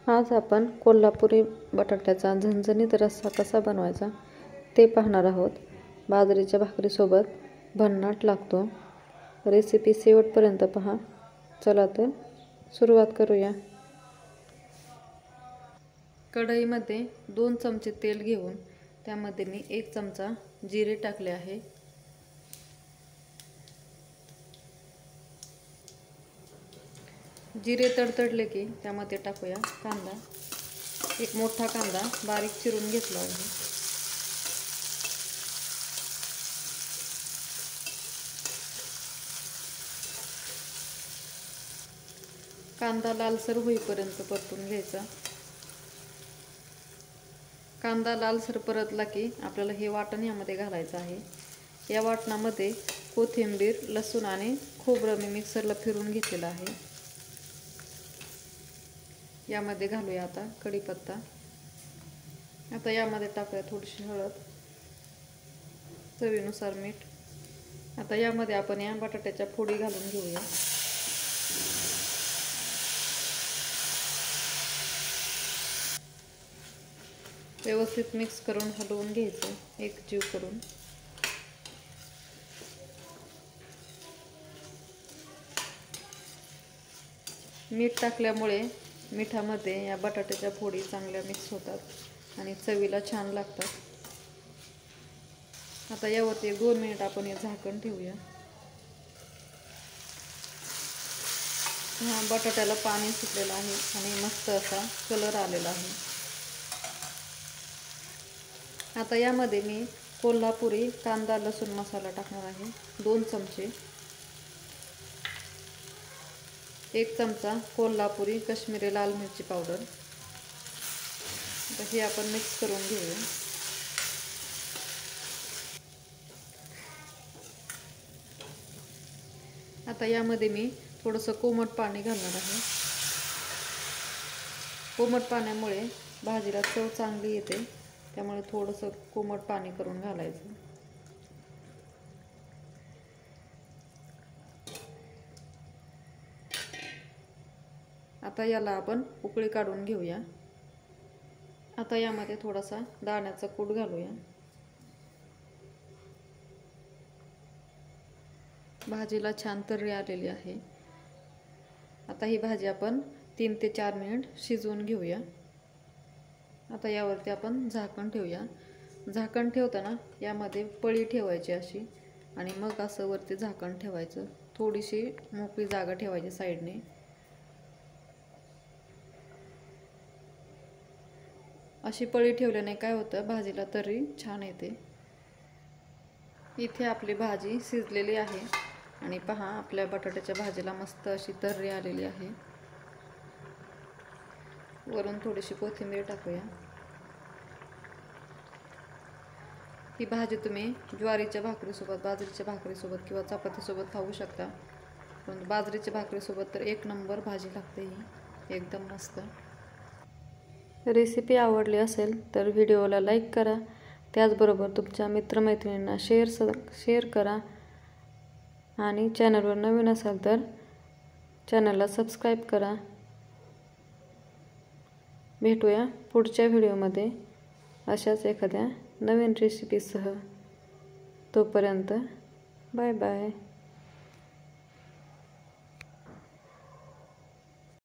आज आपण कोल्हापुरी बटाट्याचा झणझणीत रस्सा कसा बनवायचा ते पाहणार आहोत। बाजरीच्या भाकरीसोबत भन्नाट लागतो। रेसिपी शेवटपर्यंत पहा। चला तर सुरुवात करूया। कढईमध्ये 2 चमचे तेल घेऊन त्यामध्ये मी 1 चमचा जिरे टाकले आहे। जिरे तडतडले की त्यामध्ये टाकूया कांदा। एक मोठा कांदा बारीक चिरून घेतला आहे। कांदा लालसर होईपर्यंत परतून घ्यायचा। कांदा लालसर परतला की आपल्याला हे वाटण यामध्ये घालायचं आहे। या वाटणामध्ये कोथिंबीर, लसूण आणि खोबरं मी मिक्सरला फिरून घेतलेलं आहे। यामध्ये घालूया आता कढीपत्ता। आता यामध्ये टाकूया थोडीशी हळद, चवीनुसार मीठ। आता यामध्ये आपण या बटाट्याच्या फोडी घालून घेऊया। व्यवस्थित मिक्स करून हलवून घ्यायचं एकजीव करून। मीठ टाकल्यामुळे मिठामध्ये या बटाट्याच्या फोडी चांगल्या मिक्स होतात आणि चवीला छान लागतात। आता यावरती 2 मिनिट आपण हे झाकण ठेवूया। बटाट्याला पाणी सुटलेलं आहे आणि मस्त असा कलर आलेला आहे। आता यामध्ये मी कोल्हापुरी कांदा लसूण मसाला टाकणार आहे 2 चमचे। 1 चमचा कोल्हापुरी काश्मीरी लाल मिरची पावडर। आता हे आपण मिक्स करून घेऊया। आता यामध्ये मी थोडंसं कोमट पाणी घालणार आहे। कोमट पाण्यामुळे भाजीला चव चांगली येते, त्यामुळे थोडंसं कोमट पाणी करून घालायचं। आता याला आपण उकळी काढून घेऊया। आता यामध्ये थोडासा दाण्याचा कूट घालूया। भाजीला छान तर्री आलेली आहे। आता ही भाजी आपण 3 ते 4 मिनिट शिजवून घेऊया। आता यावरती आपण झाकण ठेवूया। झाकण ठेवताना यामध्ये पळी ठेवायची अशी आणि मग असं वरती झाकण ठेवायचं। थोडीशी मोकळी जागा ठेवायची साईडने। अशी पळी ठेवल्याने काय होतं, भाजीला तर्री छान येते। इथे आपली भाजी शिजलेली आहे आणि पहा आपल्या बटाट्याच्या भाजीला मस्त अशी तर्री आलेली आहे। वरून थोडीशी कोथिंबीर टाकूया। ही भाजी तुम्ही ज्वारीच्या भाकरीसोबत, बाजरीच्या भाकरीसोबत किंवा चपातीसोबत खाऊ शकता। पण बाजरीच्या भाकरीसोबत तर 1 नंबर भाजी लागते ही, एकदम मस्त। रेसिपी आवडली असेल तर व्हिडिओला लाईक करा। त्याचबरोबर तुमच्या मित्रमैत्रिणींना शेअर करा आणि चॅनलवर नवीन असाल तर चॅनलला सबस्क्राईब करा। भेटूया पुढच्या व्हिडिओमध्ये अशाच एखाद्या नवीन रेसिपीसह। तोपर्यंत बाय बाय।